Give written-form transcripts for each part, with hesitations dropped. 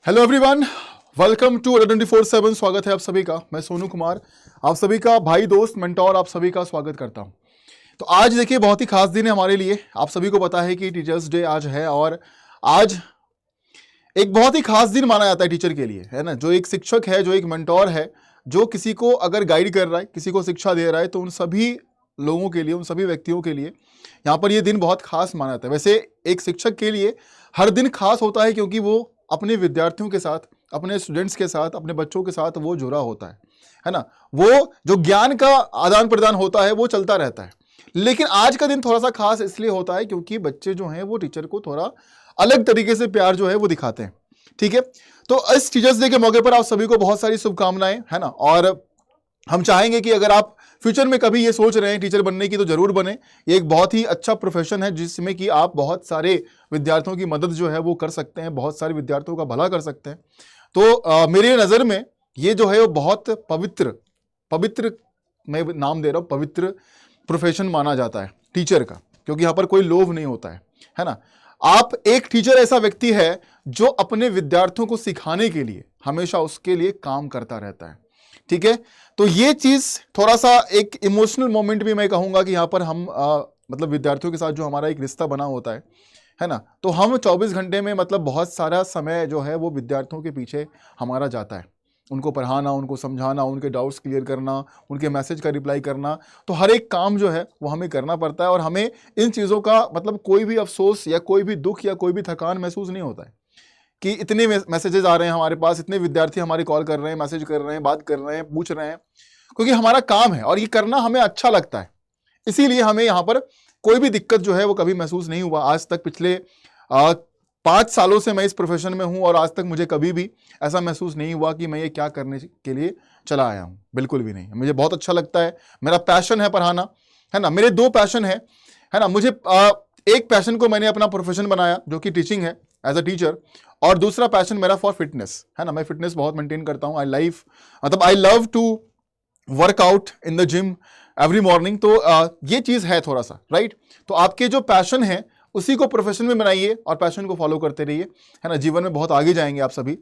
Hello everyone, welcome to 24/7। स्वागत है आप सभी का। मैं सोनू कुमार, आप सभी का भाई, दोस्त, मेंटोर, आप सभी का स्वागत करता हूं। तो आज देखिए, बहुत ही खास दिन है हमारे लिए। आप सभी को पता है कि टीचर्स डे आज है और आज एक बहुत ही खास दिन माना जाता है टीचर के लिए, है ना। जो एक शिक्षक है, जो एक मेंटोर है, जो किसी को अगर गाइड कर रहा है, किसी को शिक्षा दे रहा है, तो उन सभी लोगों के लिए, उन सभी व्यक्तियों के लिए यहाँ पर ये दिन बहुत खास माना जाता है। वैसे एक शिक्षक के लिए हर दिन खास होता है, क्योंकि वो अपने विद्यार्थियों के साथ, अपने स्टूडेंट्स के साथ, अपने बच्चों के साथ वो जुड़ा होता है ना। वो जो ज्ञान का आदान प्रदान होता है वो चलता रहता है। लेकिन आज का दिन थोड़ा सा खास इसलिए होता है क्योंकि बच्चे जो हैं वो टीचर को थोड़ा अलग तरीके से प्यार जो है वो दिखाते हैं। ठीक है, तो इस टीचर्स डे के मौके पर आप सभी को बहुत सारी शुभकामनाएं, है ना। और हम चाहेंगे कि अगर आप फ्यूचर में कभी ये सोच रहे हैं टीचर बनने की, तो जरूर बने। ये एक बहुत ही अच्छा प्रोफेशन है जिसमें कि आप बहुत सारे विद्यार्थियों की मदद जो है वो कर सकते हैं, बहुत सारे विद्यार्थियों का भला कर सकते हैं। तो मेरी नज़र में ये जो है वो बहुत पवित्र मैं नाम दे रहा हूँ, पवित्र प्रोफेशन माना जाता है टीचर का, क्योंकि यहाँ पर कोई लोभ नहीं होता है ना। आप एक टीचर ऐसा व्यक्ति है जो अपने विद्यार्थियों को सिखाने के लिए हमेशा उसके लिए काम करता रहता है। ठीक है, तो ये चीज थोड़ा सा एक इमोशनल मोमेंट भी मैं कहूंगा कि यहाँ पर हम मतलब विद्यार्थियों के साथ जो हमारा एक रिश्ता बना होता है ना, तो हम 24 घंटे में मतलब बहुत सारा समय जो है वो विद्यार्थियों के पीछे हमारा जाता है। उनको पढ़ाना, उनको समझाना, उनके डाउट्स क्लियर करना, उनके मैसेज का रिप्लाई करना, तो हर एक काम जो है वो हमें करना पड़ता है। और हमें इन चीज़ों का मतलब कोई भी अफसोस या कोई भी दुख या कोई भी थकान महसूस नहीं होता है कि इतने मैसेजेस आ रहे हैं हमारे पास, इतने विद्यार्थी हमारे कॉल कर रहे हैं, मैसेज कर रहे हैं, बात कर रहे हैं, पूछ रहे हैं, क्योंकि हमारा काम है और ये करना हमें अच्छा लगता है। इसीलिए हमें यहाँ पर कोई भी दिक्कत जो है वो कभी महसूस नहीं हुआ आज तक। पिछले 5 सालों से मैं इस प्रोफेशन में हूँ और आज तक मुझे कभी भी ऐसा महसूस नहीं हुआ कि मैं ये क्या करने के लिए चला आया हूँ। बिल्कुल भी नहीं, मुझे बहुत अच्छा लगता है। मेरा पैशन है पढ़ाना, है ना। मेरे 2 पैशन है ना। मुझे एक पैशन को मैंने अपना प्रोफेशन बनाया जो कि टीचिंग है, एज अ टीचर, और दूसरा पैशन मेरा फॉर फिटनेस, है ना। मैं फिटनेस बहुत मेंटेन करता हूँ। I love to work out in the gym every morning. तो ये चीज़ है थोड़ा सा, राइट। तो आपके जो पैशन है उसी को प्रोफेशन में बनाइए और पैशन को फॉलो करते रहिए, है ना। जीवन में बहुत आगे जाएंगे आप सभी।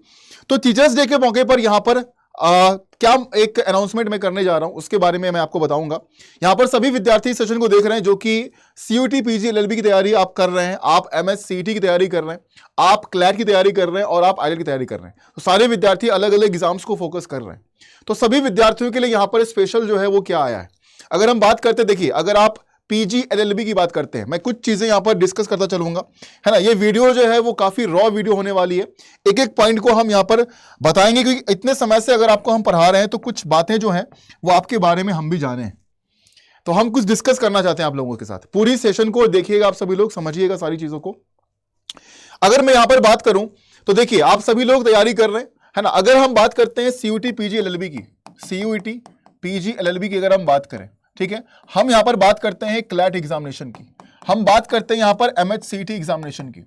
तो टीचर्स डे के मौके पर यहाँ पर क्या एक अनाउंसमेंट मैं करने जा रहा हूं, उसके बारे में मैं आपको बताऊंगा। यहां पर सभी विद्यार्थी इस सेशन को देख रहे हैं जो कि CUT PG LLB की तैयारी आप कर रहे हैं, आप MS CET की तैयारी कर रहे हैं, आप क्लैट की तैयारी कर रहे हैं और आप IELTS की तैयारी कर रहे हैं। तो सारे विद्यार्थी अलग अलग एग्जाम्स को फोकस कर रहे हैं। तो सभी विद्यार्थियों के लिए यहाँ पर स्पेशल जो है वो क्या आया है। अगर हम बात करते, देखिए, अगर आप PG LLB की बात करते हैं, मैं कुछ चीजें यहां पर डिस्कस करता चलूंगा, है ना। ये वीडियो जो है वो काफी रॉ वीडियो होने वाली है। एक एक पॉइंट को हम यहां पर बताएंगे, क्योंकि इतने समय से अगर आपको हम पढ़ा रहे हैं तो कुछ बातें जो हैं वो आपके बारे में हम भी जाने हैं। तो हम कुछ डिस्कस करना चाहते हैं आप लोगों के साथ। पूरी सेशन को देखिएगा, आप सभी लोग समझिएगा सारी चीजों को। अगर मैं यहां पर बात करूं तो देखिए, आप सभी लोग तैयारी कर रहे हैं, है ना। अगर हम बात करते हैं CUT PG LLB की, CUT PG LLB की अगर हम बात करें, ठीक है, हम यहां पर बात करते हैं क्लैट एग्जामिनेशन की, हम बात करते हैं यहां पर MH CET एग्जामिनेशन की,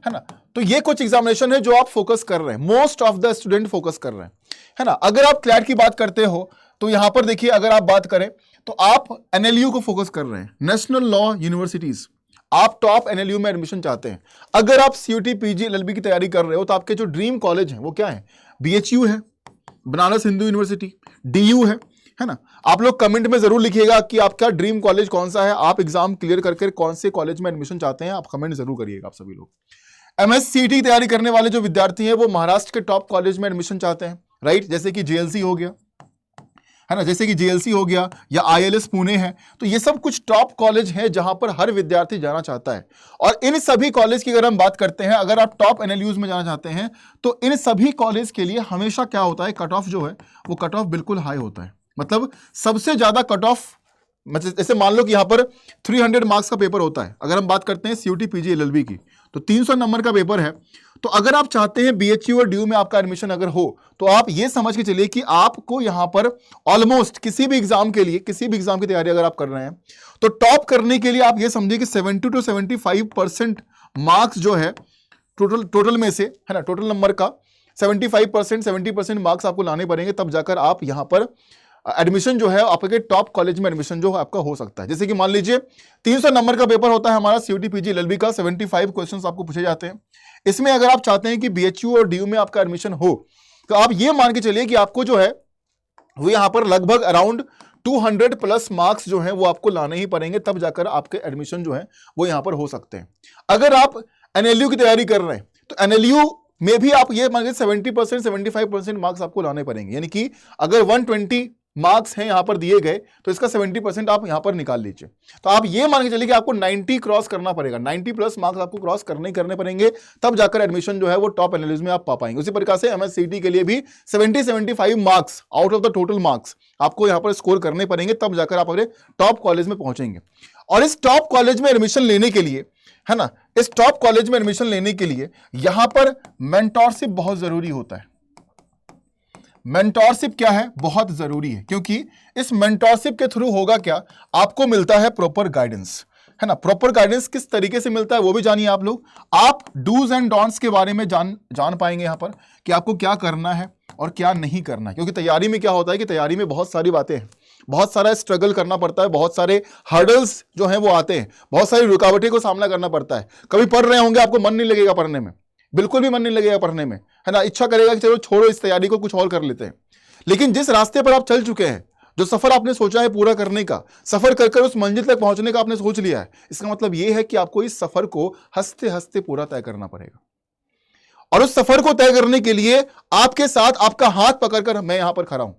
है ना। तो ये कुछ एग्जामिनेशन है जो आप फोकस कर रहे हैं, most of the student focus कर रहे हैं, है ना। अगर आप क्लैट की बात करते हो तो यहां पर देखिए, अगर आप बात करें तो आप NLU को फोकस कर रहे हैं, नेशनल लॉ यूनिवर्सिटीज। आप टॉप NLU में एडमिशन चाहते हैं। अगर आप CUT PG LLB की तैयारी कर रहे हो तो आपके जो ड्रीम कॉलेज हैं वो क्या है? BHU है, बनारस हिंदू यूनिवर्सिटी, DU है ना। आप लोग कमेंट में जरूर लिखिएगा कि आपका ड्रीम कॉलेज कौन सा है, आप एग्जाम क्लियर करके कौन से कॉलेज में एडमिशन चाहते हैं, आप कमेंट जरूर करिएगा आप सभी लोग। MS CET की तैयारी करने वाले जो विद्यार्थी हैं वो महाराष्ट्र के टॉप कॉलेज में एडमिशन चाहते हैं, राइट। जैसे कि JLC हो गया, है ना, जैसे कि JLC हो गया या ILS पुणे है। तो ये सब कुछ टॉप कॉलेज हैं जहां पर हर विद्यार्थी जाना चाहता है। और इन सभी कॉलेज की अगर हम बात करते हैं, अगर आप टॉप NLUs में जाना चाहते हैं तो इन सभी कॉलेज के लिए हमेशा क्या होता है, कट ऑफ जो है वो कट ऑफ बिल्कुल हाई होता है। मतलब सबसे ज्यादा कट ऑफ, मतलब जैसे मान लो कि यहां पर 300 मार्क्स का पेपर होता है। अगर हम बात करते हैं CUT PG LLB की तो 300 नंबर का पेपर है। तो अगर आप चाहते हैं BHU और DU में आपका एडमिशन अगर हो तो आप ये समझ के चलिए कि आपको यहां पर ऑलमोस्ट किसी भी एग्जाम के लिए, किसी भी एग्जाम की तैयारी अगर आप कर रहे हैं तो टॉप करने के लिए आप ये समझिए कि 70 to 75% मार्क्स जो है टोटल में से, है ना, टोटल नंबर का 75% 70% मार्क्स आपको लाने पड़ेंगे, तब जाकर आप यहां पर एडमिशन जो है आपके टॉप कॉलेज में एडमिशन जो आपका हो सकता है। जैसे कि मान लीजिए 300 नंबर का पेपर होता है हमारा सीयूटी पीजी एलएलबी का, 75 क्वेश्चंस आपको पूछे जाते हैं। इसमें अगर आप चाहते हैं कि बीएचयू और डीयू में आपका एडमिशन हो, तो आप ये मान के चलिए कि आपको जो है वो यहां पर लगभग अराउंड 200 प्लस मार्क्स जो है वो आपको लाने ही पड़ेंगे, तब जाकर आपके एडमिशन जो है वो यहां पर हो सकते हैं। अगर आप एनएलयू की तैयारी कर रहे हैं तो एनएलयू में भी आप ये मान लीजिए 70% 75% मार्क्स आपको लाने पड़ेंगे, यानी कि अगर 120 मार्क्स हैं यहां पर दिए गए तो इसका 70% आप यहां पर निकाल लीजिए। तो आप ये मान के चलिए कि आपको 90 क्रॉस करना पड़ेगा, 90 प्लस मार्क्स आपको क्रॉस करने पड़ेंगे, तब जाकर एडमिशन जो है वो टॉप एनालिस्ट में आप पा पाएंगे। उसी प्रकार से एमएससीटी के लिए भी 70-75 marks out of the total marks आपको यहां पर स्कोर करने पड़ेंगे, तब जाकर आप अपने टॉप कॉलेज में पहुंचेंगे। और इस टॉप कॉलेज में एडमिशन लेने के लिए, है ना, इस टॉप कॉलेज में एडमिशन लेने के लिए यहां पर मेंटोरशिप बहुत जरूरी होता है। मेंटोरशिप क्या है, बहुत जरूरी है, क्योंकि इस मेंटोरशिप के थ्रू होगा क्या, आपको मिलता है प्रॉपर गाइडेंस, है ना। प्रॉपर गाइडेंस किस तरीके से मिलता है वो भी जानिए आप लोग। आप डूज एंड डोंट्स के बारे में जान पाएंगे यहां पर कि आपको क्या करना है और क्या नहीं करना है। क्योंकि तैयारी में क्या होता है कि तैयारी में बहुत सारी बातें हैं, बहुत सारा स्ट्रगल करना पड़ता है, बहुत सारे हर्डल्स जो हैं वो आते हैं, बहुत सारी रुकावटें को सामना करना पड़ता है। कभी पढ़ रहे होंगे आपको मन नहीं लगेगा पढ़ने में, बिल्कुल भी मन नहीं लगेगा पढ़ने में, है ना, इच्छा करेगा कि चलो छोड़ो इस तैयारी को, कुछ और कर लेते हैं। लेकिन जिस रास्ते पर आप चल चुके हैं, जो सफर आपने सोचा है पूरा करने का, सफर कर उस मंजिल तक पहुंचने का आपने सोच लिया है, इसका मतलब यह है कि आपको इस सफर को हंसते हंसते पूरा तय करना पड़ेगा। और उस सफर को तय करने के लिए आपके साथ आपका हाथ पकड़कर मैं यहां पर खड़ा हूं,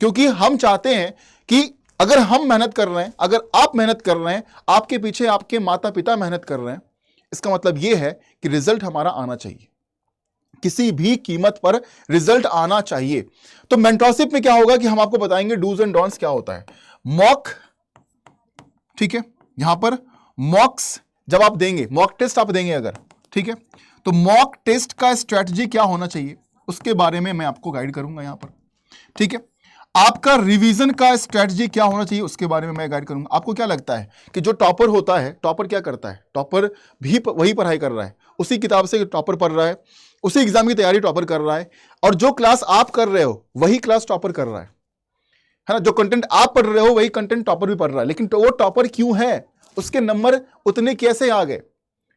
क्योंकि हम चाहते हैं कि अगर हम मेहनत कर रहे हैं, अगर आप मेहनत कर रहे हैं, आपके पीछे आपके माता पिता मेहनत कर रहे हैं, इसका मतलब यह है कि रिजल्ट हमारा आना चाहिए, किसी भी कीमत पर रिजल्ट आना चाहिए। तो मेंटरशिप में क्या होगा कि हम आपको बताएंगे डूज एंड डोंट्स क्या होता है। मॉक, ठीक है, यहां पर मॉक्स जब आप देंगे, मॉक टेस्ट आप देंगे अगर, ठीक है, तो मॉक टेस्ट का स्ट्रेटजी क्या होना चाहिए उसके बारे में मैं आपको गाइड करूंगा यहां पर, ठीक है। आपका रिवीजन का स्ट्रेटजी क्या होना चाहिए उसके बारे में मैं गाइड करूंगा। आपको क्या लगता है कि जो टॉपर होता है, टॉपर क्या करता है, टॉपर भी वही पढ़ाई कर रहा है, उसी किताब से टॉपर पढ़ रहा है, उसी एग्जाम की तैयारी टॉपर कर रहा है, और जो क्लास आप कर रहे हो वही क्लास टॉपर कर रहा है ना। जो कंटेंट आप पढ़ रहे हो वही कंटेंट टॉपर भी पढ़ रहा है। लेकिन वो टॉपर क्यों है, उसके नंबर उतने कैसे आ गए,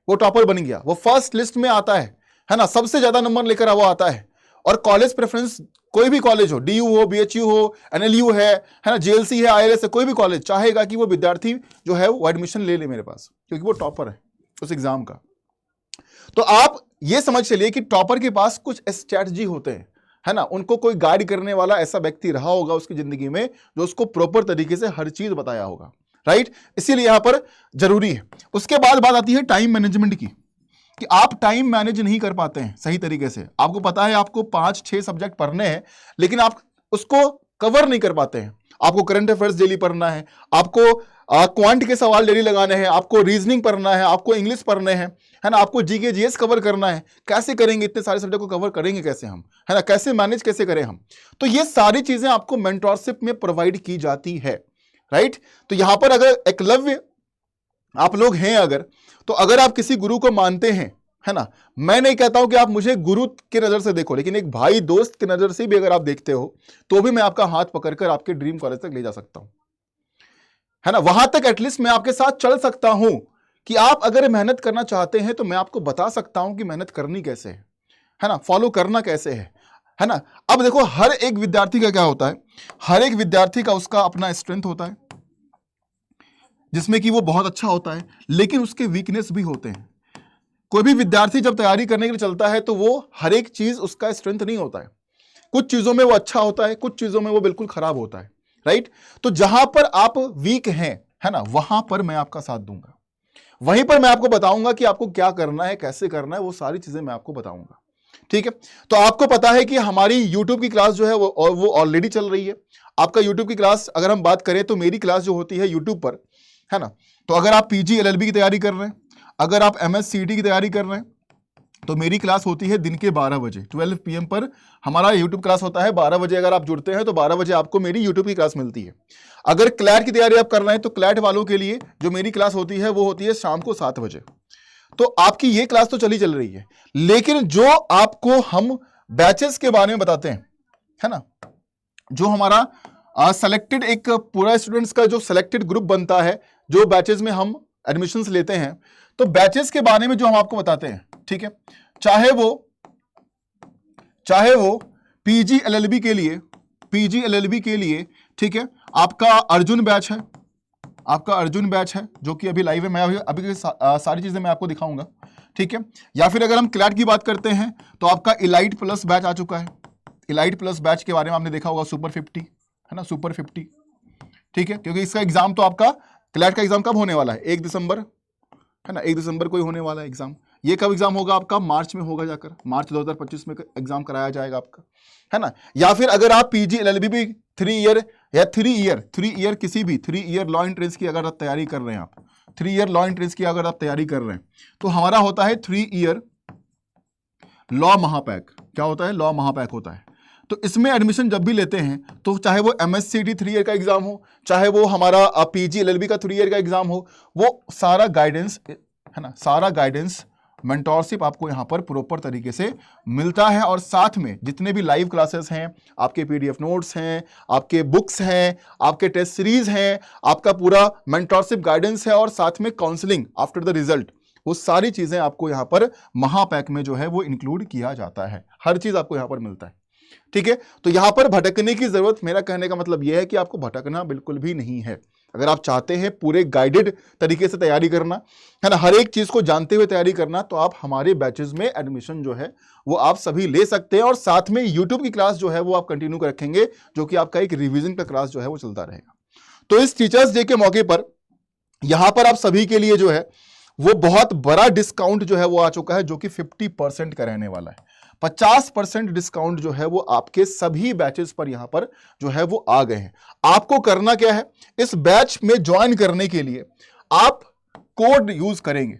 वो टॉपर बन गया, वो फर्स्ट लिस्ट में आता है ना, सबसे ज्यादा नंबर लेकर वो आता है। और कॉलेज प्रेफरेंस, कोई भी कॉलेज हो, डीयू हो, बीएचयू हो, एनएलयू है ना, जेएलसी है, आईएलएस है, कोई भी कॉलेज चाहेगा कि वो विद्यार्थी जो है वो एडमिशन ले ले मेरे पास, क्योंकि वो टॉपर है उस एग्जाम का। तो आप ये समझ चलिए कि टॉपर के पास कुछ स्ट्रैटेजी होते हैं, है ना, उनको कोई गाइड करने वाला ऐसा व्यक्ति रहा होगा उसकी जिंदगी में जो उसको प्रॉपर तरीके से हर चीज बताया होगा, राइट। इसीलिए यहां पर जरूरी है। उसके बाद बात आती है टाइम मैनेजमेंट की, कि आप टाइम मैनेज नहीं कर पाते हैं सही तरीके से। आपको पता है आपको 5-6 सब्जेक्ट पढ़ने हैं, लेकिन आप उसको कवर नहीं कर पाते हैं। आपको करंट अफेयर्स डेली पढ़ना है, आपको क्वांट के सवाल डेली लगाने हैं, आपको रीजनिंग पढ़ना है, आपको इंग्लिश पढ़ने हैं, है ना, आपको जीके जीएस कवर करना है। कैसे करेंगे, इतने सारे सब्जेक्ट को कवर करेंगे कैसे हम, है ना, कैसे मैनेज कैसे करें हम। तो ये सारी चीजें आपको मेंटरशिप में प्रोवाइड की जाती है, राइट। तो यहां पर अगर एकलव्य आप लोग हैं अगर, तो अगर आप किसी गुरु को मानते हैं, है ना, मैं नहीं कहता हूं कि आप मुझे गुरु की नजर से देखो, लेकिन एक भाई दोस्त की नजर से भी अगर आप देखते हो तो भी मैं आपका हाथ पकड़कर आपके ड्रीम कॉलेज तक ले जा सकता हूं, है ना। वहां तक एटलीस्ट मैं आपके साथ चल सकता हूं कि आप अगर मेहनत करना चाहते हैं तो मैं आपको बता सकता हूं कि मेहनत करनी कैसे है ना, फॉलो करना कैसे है ना। अब देखो हर एक विद्यार्थी का क्या होता है, हर एक विद्यार्थी का उसका अपना स्ट्रेंथ होता है जिसमें कि वो बहुत अच्छा होता है, लेकिन उसके वीकनेस भी होते हैं। कोई भी विद्यार्थी जब तैयारी करने के लिए चलता है तो वो हर एक चीज उसका स्ट्रेंथ नहीं होता है, कुछ चीजों में वो अच्छा होता है, कुछ चीजों में वो बिल्कुल खराब होता है, राइट। तो जहां पर आप वीक हैं, है ना, वहां पर मैं आपका साथ दूंगा, वहीं पर मैं आपको बताऊंगा कि आपको क्या करना है, कैसे करना है, वो सारी चीजें मैं आपको बताऊंगा, ठीक है। तो आपको पता है कि हमारी यूट्यूब की क्लास जो है वो ऑलरेडी चल रही है। आपका यूट्यूब की क्लास अगर हम बात करें तो मेरी क्लास जो होती है यूट्यूब पर, है ना, तो अगर आप पीजी एलएलबी की तैयारी कर रहे हैं, अगर आप एमएससीटी की तैयारी कर रहे हैं, तो मेरी क्लास होती है दिन के 12 बजे 12 PM पर हमारा यूट्यूब क्लास होता है। 12 बजे अगर आप जुड़ते हैं तो 12 बजे आपको मेरी यूट्यूब की क्लास मिलती है। अगर क्लैट की तैयारी आप कर रहे हैं तो क्लैट वालों के लिए जो मेरी क्लास होती है वो होती है शाम को 7 बजे। तो आपकी ये क्लास तो चल रही है, लेकिन जो आपको हम बैचेस के बारे में बताते हैं, है ना, जो हमारा सेलेक्टेड एक पूरा स्टूडेंट्स का जो सेलेक्टेड ग्रुप बनता है, जो बैचेस में हम एडमिशंस लेते हैं, तो बैचेस के बारे में जो हम आपको बताते हैं, ठीक है, चाहे वो पीजी एलएलबी के लिए, ठीक है, आपका अर्जुन बैच है जो कि अभी लाइव है, मैं अभी सारी चीजें मैं आपको दिखाऊंगा, ठीक है। या फिर अगर हम क्लैट की बात करते हैं तो आपका इलाइट प्लस बैच आ चुका है। इलाइट प्लस बैच के बारे में आपने देखा होगा, सुपर 50 है ना, सुपर 50, ठीक है, क्योंकि इसका एग्जाम तो आपका क्लैट का एग्जाम कब होने वाला है, 1 दिसंबर है ना, 1 दिसंबर को ही होने वाला है एग्जाम। ये कब एग्जाम होगा आपका, मार्च में होगा, जाकर मार्च 2025 में एग्जाम कराया जाएगा आपका, है ना। या फिर अगर आप पीजी एलएलबी भी 3 ईयर या 3 ईयर किसी भी 3 ईयर लॉ एंट्रेंस की अगर आप तैयारी कर रहे हैं, आप 3 ईयर लॉ एंट्रेंस की अगर आप तैयारी कर रहे हैं, तो हमारा होता है 3 ईयर लॉ महापैक। क्या होता है, लॉ महापैक होता है। तो इसमें एडमिशन जब भी लेते हैं, तो चाहे वो एमएससीटी 3 ईयर का एग्जाम हो, चाहे वो हमारा पीजी एलएलबी का 3 ईयर का एग्जाम हो, वो सारा गाइडेंस है ना, सारा गाइडेंस मेंटोरशिप आपको यहाँ पर प्रॉपर तरीके से मिलता है। और साथ में जितने भी लाइव क्लासेस हैं, आपके पीडीएफ नोट्स हैं, आपके बुक्स हैं, आपके टेस्ट सीरीज हैं, आपका पूरा मेंटोरशिप गाइडेंस है, और साथ में काउंसलिंग आफ्टर द रिजल्ट, वो सारी चीजें आपको यहाँ पर महापैक में जो है वो इंक्लूड किया जाता है। हर चीज आपको यहाँ पर मिलता है, ठीक है। तो यहां पर भटकने की जरूरत, मेरा कहने का मतलब यह है कि आपको भटकना बिल्कुल भी नहीं है। अगर आप चाहते हैं पूरे गाइडेड तरीके से तैयारी करना, है ना, हर एक चीज को जानते हुए तैयारी करना, तो आप हमारे बैचेस में एडमिशन जो है वो आप सभी ले सकते हैं। और साथ में यूट्यूब की क्लास जो है वो आप कंटिन्यू कर रखेंगे, जो कि आपका एक रिवीजन का क्लास जो है वो चलता रहेगा। तो इस टीचर्स डे के मौके पर यहां पर आप सभी के लिए जो है वो बहुत बड़ा डिस्काउंट जो है वो आ चुका है, जो कि 50% का रहने वाला है। 50% डिस्काउंट जो है वो आपके सभी बैचेस पर यहां पर जो है वो आ गए हैं। आपको करना क्या है, इस बैच में ज्वाइन करने के लिए आप कोड यूज करेंगे।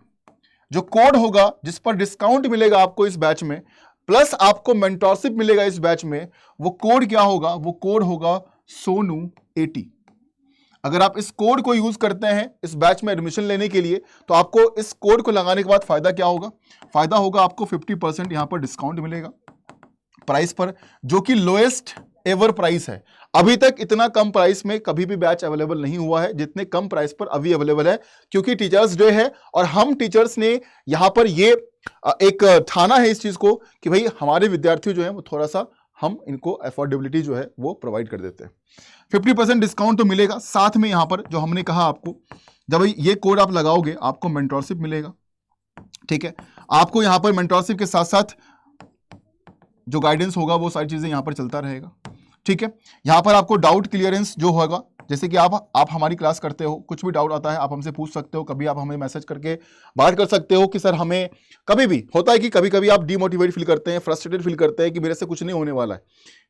जो कोड होगा जिस पर डिस्काउंट मिलेगा आपको इस बैच में, प्लस आपको मेंटोरशिप मिलेगा इस बैच में, वो कोड क्या होगा, वो कोड होगा सोनू 80। अगर आप इस कोड को यूज करते हैं इस बैच में एडमिशन लेने के लिए, तो आपको इस कोड को लगाने के बाद फायदा क्या होगा, फायदा होगा आपको 50% यहां पर डिस्काउंट मिलेगा प्राइस पर, जो कि लोएस्ट एवर प्राइस है। अभी तक इतना कम प्राइस में कभी भी बैच अवेलेबल नहीं हुआ है जितने कम प्राइस पर अभी अवेलेबल है, क्योंकि टीचर्स डे है और हम टीचर्स ने यहां पर ये एक ठाना है इस चीज को कि भाई हमारे विद्यार्थी जो है वो थोड़ा सा हम इनको अफोर्डेबिलिटी जो है वो प्रोवाइड कर देते हैं। 50% डिस्काउंट तो मिलेगा। साथ में यहां पर जो हमने कहा आपको, जब ये कोड आप लगाओगे आपको मेंटोरशिप मिलेगा, ठीक है। आपको यहां पर मेंटोरशिप के साथ साथ जो गाइडेंस होगा वो सारी चीजें यहां पर चलता रहेगा, ठीक है। यहां पर आपको डाउट क्लियरेंस जो होगा, जैसे कि आप हमारी क्लास करते हो, कुछ भी डाउट आता है आप हमसे पूछ सकते हो, कभी आप हमें मैसेज करके बात कर सकते हो कि सर हमें, कभी भी होता है कि कभी कभी आप डीमोटिवेट फील करते हैं, फ्रस्ट्रेटेड फील करते हैं कि मेरे से कुछ नहीं होने वाला है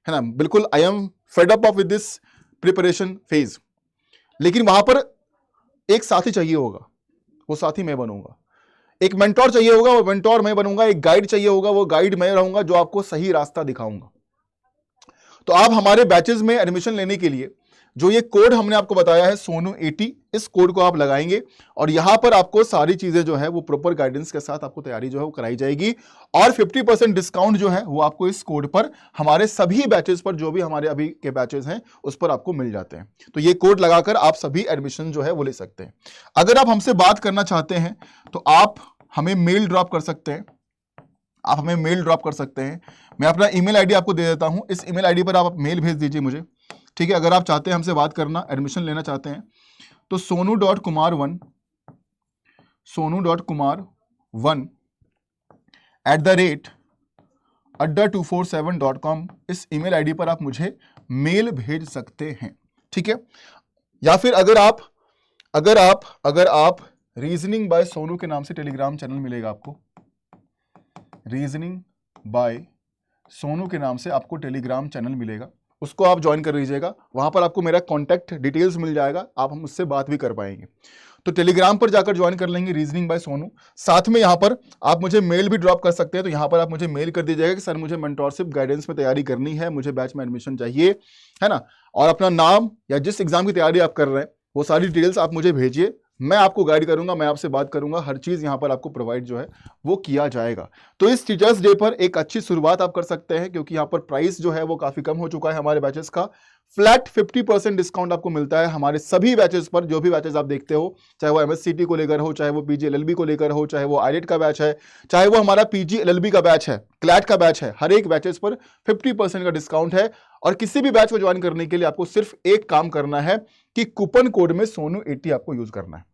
ना, बिल्कुल I am fed up of with this preparation phase. लेकिन वहां पर एक साथी चाहिए होगा, वो साथी मैं बनूंगा। एक मेंटोर चाहिए होगा, वो मेंटोर मैं बनूंगा। एक गाइड चाहिए होगा, वो गाइड मैं रहूंगा, जो आपको सही रास्ता दिखाऊंगा। तो आप हमारे बैचेस में एडमिशन लेने के लिए जो ये कोड हमने आपको बताया है सोनू 80, इस कोड को आप लगाएंगे और यहां पर आपको सारी चीजें जो है वो प्रॉपर गाइडेंस के साथ आपको तैयारी जो है वो कराई जाएगी। और 50% डिस्काउंट जो है वो आपको इस कोड पर हमारे सभी बैचेस पर, जो भी हमारे अभी के बैचेस हैं उस पर आपको मिल जाते हैं। तो ये कोड लगाकर आप सभी एडमिशन जो है वो ले सकते हैं। अगर आप हमसे बात करना चाहते हैं तो आप हमें मेल ड्रॉप कर सकते हैं, आप हमें मेल ड्रॉप कर सकते हैं। मैं अपना ईमेल आईडी आपको दे देता हूं, इस ईमेल आईडी पर आप मेल भेज दीजिए मुझे, ठीक है। अगर आप चाहते हैं हमसे बात करना, एडमिशन लेना चाहते हैं, तो sonu.kumar1@adda247.com इस ईमेल आईडी पर आप मुझे मेल भेज सकते हैं, ठीक है। या फिर अगर आप रीजनिंग बाय सोनू के नाम से टेलीग्राम चैनल मिलेगा आपको, रीजनिंग बाय सोनू के नाम से आपको टेलीग्राम चैनल मिलेगा, उसको आप ज्वाइन कर लीजिएगा। वहां पर आपको मेरा कॉन्टैक्ट डिटेल्स मिल जाएगा, आप हम उससे बात भी कर पाएंगे। तो टेलीग्राम पर जाकर ज्वाइन कर लेंगे रीजनिंग बाय सोनू। साथ में यहां पर आप मुझे मेल भी ड्रॉप कर सकते हैं, तो यहां पर आप मुझे मेल कर दीजिएगा कि सर मुझे मेंटोरशिप गाइडेंस में तैयारी करनी है, मुझे बैच में एडमिशन चाहिए, है ना, और अपना नाम या जिस एग्जाम की तैयारी आप कर रहे हैं वो सारी डिटेल्स आप मुझे भेजिए। मैं आपको गाइड करूंगा, मैं आपसे बात करूंगा, हर चीज यहां पर आपको प्रोवाइड जो है वो किया जाएगा। तो इस टीचर्स डे पर एक अच्छी शुरुआत आप कर सकते हैं, क्योंकि यहां पर प्राइस जो है वो काफी कम हो चुका है हमारे बैचेस का। फ्लैट 50% डिस्काउंट आपको मिलता है हमारे सभी बैचेस पर। जो भी बैचेस आप देखते हो, चाहे वो MSCT को लेकर हो, चाहे वो PG LLB को लेकर हो, चाहे वो IELTS का बैच है, चाहे वो हमारा PG LLB का बैच है, क्लैट का बैच है, हर एक बैचेस पर 50% का डिस्काउंट है। और किसी भी बैच को ज्वाइन करने के लिए आपको सिर्फ एक काम करना है कि कूपन कोड में सोनू80 आपको यूज करना है।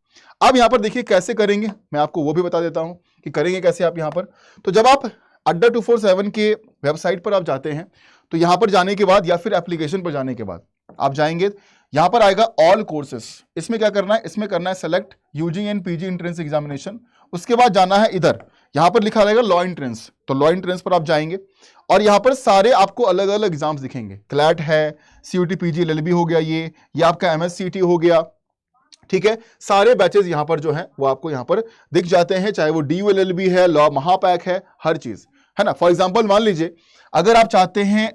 अब यहां पर देखिए कैसे करेंगे, मैं आपको वो भी बता देता हूं कि करेंगे कैसे आप यहां पर। तो जब आप अड्डा 247 के वेबसाइट पर आप जाते हैं, तो यहां पर जाने के बाद या फिर एप्लीकेशन पर जाने के बाद आप जाएंगे, यहां पर आएगा ऑल कोर्सेस। इसमें क्या करना है, इसमें करना है select UG and PG entrance examination. उसके बाद जाना है इधर, यहां पर लिखा रहेगा लॉ एंट्रेंस, तो लॉ एंट्रेंस पर आप जाएंगे और यहां पर सारे आपको अलग अलग एग्जाम्स दिखेंगे। क्लैट है, CUT PG LLB हो गया, ये आपका MSCT हो गया, ठीक है। सारे बैचेस यहां पर जो है वो आपको यहां पर दिख जाते हैं, चाहे वो DU LLB है, लॉ महापैक है, हर चीज है ना। फॉर एग्जांपल मान लीजिए अगर आप चाहते हैं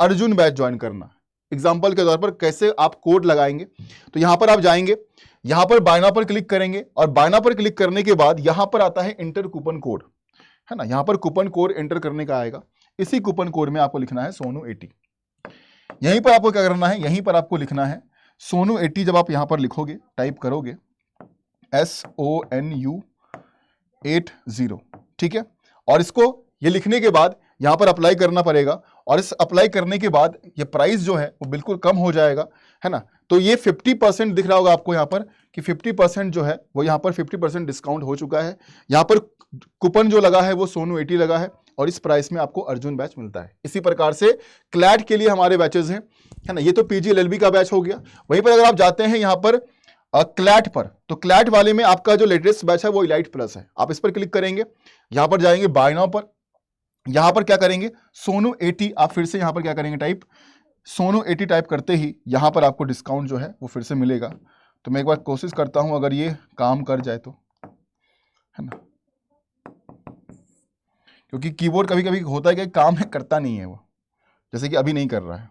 अर्जुन बैच ज्वाइन करना, एग्जांपल के तौर पर कैसे आप कोड लगाएंगे, तो यहां पर आप जाएंगे, यहां पर बाय नाउ पर क्लिक करेंगे और बाय नाउ पर क्लिक करने के बाद यहां पर आता है इंटर कूपन कोड, है ना। यहां पर कूपन कोड एंटर करने का आएगा, इसी कूपन कोड में आपको लिखना है सोनू80। यहीं पर आपको क्या करना है, यहीं पर आपको लिखना है सोनू80। जब आप यहां पर लिखोगे, टाइप करोगे SONU80, ठीक है। और इसको ये लिखने के बाद यहां पर अप्लाई करना पड़ेगा, और इस अप्लाई करने के बाद ये प्राइस जो है वो बिल्कुल कम हो जाएगा, है ना। तो ये 50% दिख रहा होगा आपको यहां पर कि 50% जो है वो यहां पर 50% डिस्काउंट हो चुका है। यहां पर कूपन जो लगा है वो सोनू80 लगा है, और इस प्राइस में आपको अर्जुन बैच मिलता है। इसी प्रकार से क्लैट के लिए हमारे बैचेस हैं, है ना। ये तो PG LLB का बैच हो गया। वहीं पर अगर आप जाते हैं यहां पर क्लैट पर, तो क्लैट वाले में आपका जो लेटेस्ट बैच है वो इलाइट प्लस है। आप इस पर क्लिक करेंगे, यहां पर जाएंगे बाय नाउ पर, यहां पर क्या करेंगे सोनू80, आप फिर से यहां पर क्या करेंगे, टाइप सोनू80 टाइप करते ही यहां पर आपको डिस्काउंट जो है वो फिर से मिलेगा। तो मैं एक बार कोशिश करता हूं अगर ये काम कर जाए तो, है ना, क्योंकि कीबोर्ड कभी कभी होता है कि काम है करता नहीं है वो, जैसे कि अभी नहीं कर रहा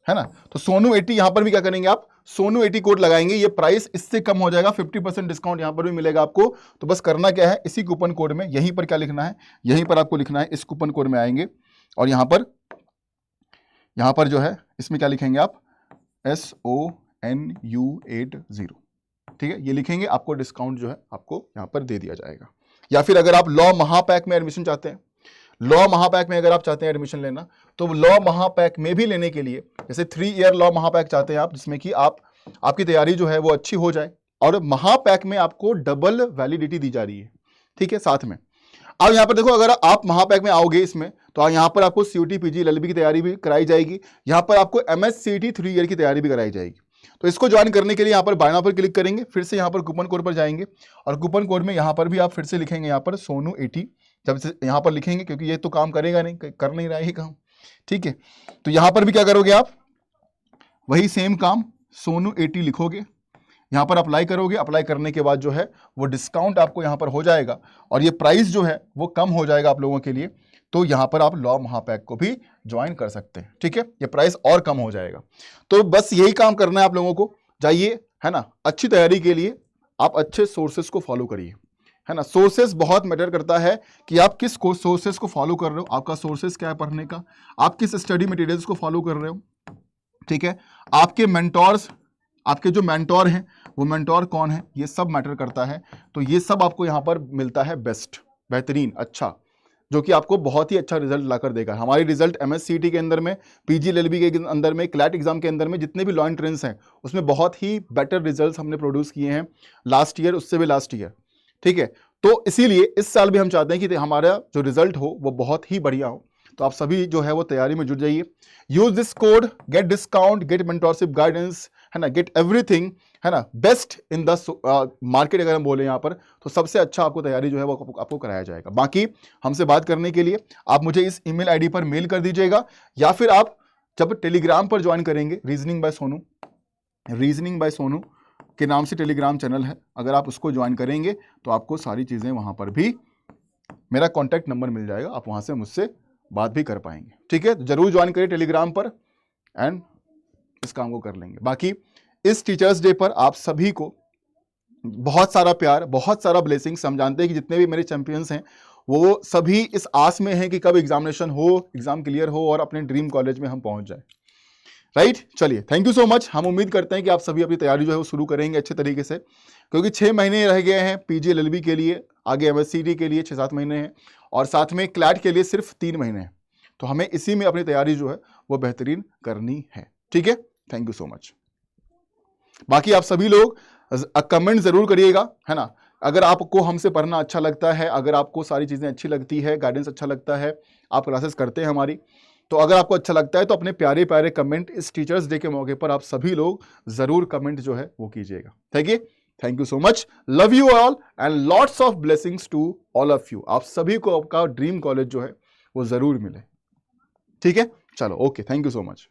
है ना। तो सोनू80 यहां पर भी क्या करेंगे, आप सोनू80 कोड लगाएंगे, ये प्राइस इससे कम हो जाएगा, 50% डिस्काउंट यहां पर भी मिलेगा आपको। तो बस करना क्या है, इसी कूपन कोड में यहीं पर क्या लिखना है, यहीं पर आपको लिखना है, इस कूपन कोड में आएंगे और यहां पर जो है इसमें क्या लिखेंगे आप, SONU80, ठीक है। ये लिखेंगे, आपको डिस्काउंट जो है आपको यहां पर दे दिया जाएगा। या फिर अगर आप लॉ महापैक में एडमिशन चाहते हैं, लॉ महापैक में अगर आप चाहते हैं एडमिशन लेना, तो लॉ महापैक में भी लेने के लिए, जैसे 3 ईयर लॉ महापैक चाहते हैं आप, जिसमें कि आपकी तैयारी जो है वो अच्छी हो जाए, और महापैक में आपको डबल वैलिडिटी दी जा रही है, ठीक है, साथ में। अब यहां पर देखो, अगर आप महापैक में आओगे इसमें, तो यहां पर आपको CUT PG LLB की तैयारी भी कराई जाएगी, यहां पर आपको MSCT 3 ईयर की तैयारी भी कराई जाएगी। तो इसको ज्वाइन करने के लिए यहां पर बाय नाउ पर क्लिक करेंगे, फिर से यहां पर कूपन कोड पर जाएंगे, और कूपन कोड में यहां पर भी आप फिर से लिखेंगे यहां पर सोनू80। जब से यहां पर लिखेंगे, क्योंकि ये तो काम करेगा नहीं, कर नहीं रहा है काम, ठीक है। तो यहां पर भी क्या करोगे आप, वही सेम काम सोनू80 लिखोगे, यहां पर अप्लाई करोगे, अप्लाई करने के बाद जो है वो डिस्काउंट आपको यहां पर हो जाएगा, और ये प्राइस जो है वो कम हो जाएगा आप लोगों के लिए। तो यहां पर आप लॉ महापैक को भी ज्वाइन कर सकते हैं, ठीक है, ये प्राइस और कम हो जाएगा। तो बस यही काम करना है आप लोगों को, जाइए, है ना। अच्छी तैयारी के लिए आप अच्छे सोर्सेस को फॉलो करिए, है ना। सोर्सेस बहुत मैटर करता है कि आप किस सोर्सेस को फॉलो कर रहे हो, आपका सोर्सेस क्या है पढ़ने का, आप किस स्टडी मटेरियल्स को फॉलो कर रहे हो, ठीक है। आपके मेंटोर्स, आपके जो मेंटोर हैं वो मेंटोर कौन है, ये सब मैटर करता है। तो ये सब आपको यहाँ पर मिलता है बेस्ट, बेहतरीन, अच्छा, जो कि आपको बहुत ही अच्छा रिजल्ट लाकर देगा। हमारी रिजल्ट MSCT के अंदर में, PG LLB के अंदर में, क्लैट एग्जाम के अंदर में, जितने भी लॉ एंट्रेंस हैं उसमें बहुत ही बेटर रिजल्ट्स हमने प्रोड्यूस किए हैं लास्ट ईयर, उससे भी लास्ट ईयर, ठीक है। तो इसीलिए इस साल भी हम चाहते हैं कि हमारा जो रिजल्ट हो वो बहुत ही बढ़िया हो। तो आप सभी जो है वो तैयारी में जुट जाइए, use this code, get discount, get mentorship guidance, है ना, गेट एवरीथिंग, है ना, बेस्ट इन द मार्केट। अगर हम बोले यहाँ पर, तो सबसे अच्छा आपको तैयारी जो है वो आपको कराया जाएगा। बाकी हमसे बात करने के लिए आप मुझे इस ईमेल आईडी पर मेल कर दीजिएगा, या फिर आप जब टेलीग्राम पर ज्वाइन करेंगे, रीजनिंग बाय सोनू के नाम से टेलीग्राम चैनल है, अगर आप उसको ज्वाइन करेंगे तो आपको सारी चीज़ें वहाँ पर भी मेरा कॉन्टैक्ट नंबर मिल जाएगा, आप वहाँ से मुझसे बात भी कर पाएंगे, ठीक है। तो जरूर ज्वाइन करिए टेलीग्राम पर, एंड इस काम को कर लेंगे। बाकी इस टीचर्स डे पर आप सभी को बहुत सारा प्यार, बहुत सारा ब्लेसिंग्स। हम जानते हैं कि जितने भी मेरे चैंपियंस हैं वो सभी इस आस में हैं कि कब एग्जामिनेशन हो, एग्जाम क्लियर हो और अपने ड्रीम कॉलेज में हम पहुंच जाएं। राइट, चलिए थैंक यू सो मच। हम उम्मीद करते हैं कि आप सभी अपनी तैयारी जो है वो शुरू करेंगे अच्छे तरीके से, क्योंकि 6 महीने रह गए हैं पीजी एलएलबी के लिए, आगे एमएससीडी के लिए 6-7 महीने हैं और साथ में क्लैट के लिए सिर्फ 3 महीने हैं। तो हमें इसी में अपनी तैयारी जो है वो बेहतरीन करनी है। ठीक है, थैंक यू सो मच। बाकी आप सभी लोग कमेंट जरूर करिएगा, है ना। अगर आपको हमसे पढ़ना अच्छा लगता है, अगर आपको सारी चीजें अच्छी लगती है, गाइडेंस अच्छा लगता है, आप क्लासेस करते हैं हमारी, तो अगर आपको अच्छा लगता है तो अपने प्यारे प्यारे कमेंट इस टीचर्स डे के मौके पर आप सभी लोग जरूर कमेंट जो है वो कीजिएगा। Thank you so much, love you all and lots of blessings to all of you. आप सभी को आपका ड्रीम कॉलेज जो है वो जरूर मिले। ठीक है, चलो okay, thank you so much.